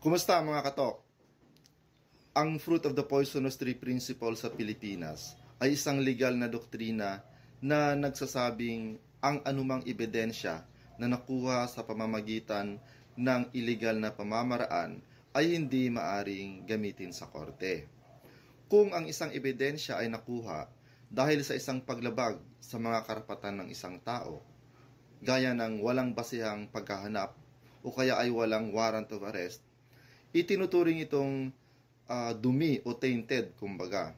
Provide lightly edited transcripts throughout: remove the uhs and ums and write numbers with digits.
Kumusta mga katok? Ang Fruit of the Poisonous Tree Principle sa Pilipinas ay isang legal na doktrina na nagsasabing ang anumang ebidensya na nakuha sa pamamagitan ng illegal na pamamaraan ay hindi maaring gamitin sa korte. Kung ang isang ebidensya ay nakuha dahil sa isang paglabag sa mga karapatan ng isang tao, gaya ng walang basihang paghahanap o kaya ay walang warrant of arrest, itinuturing itong dumi o tainted, kumbaga.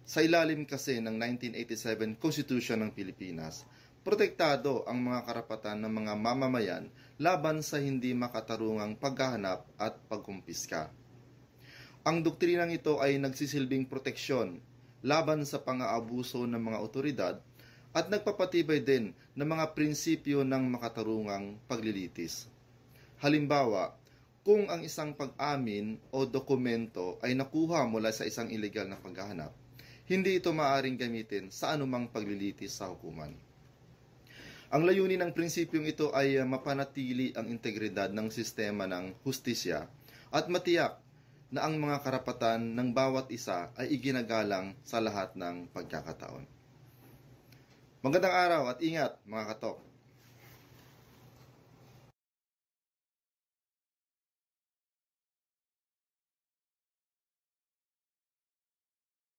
Sa ilalim kasi ng 1987 Constitution ng Pilipinas, protektado ang mga karapatan ng mga mamamayan laban sa hindi makatarungang paghahanap at pagkumpiska. Ang doktrinang ito ay nagsisilbing proteksyon laban sa pang-aabuso ng mga otoridad at nagpapatibay din ng mga prinsipyo ng makatarungang paglilitis. Halimbawa, kung ang isang pag-amin o dokumento ay nakuha mula sa isang illegal na paghahanap, hindi ito maaaring gamitin sa anumang paglilitis sa hukuman. Ang layunin ng prinsipyong ito ay mapanatili ang integridad ng sistema ng hustisya at matiyak na ang mga karapatan ng bawat isa ay iginagalang sa lahat ng pagkakataon. Magandang araw at ingat mga katok!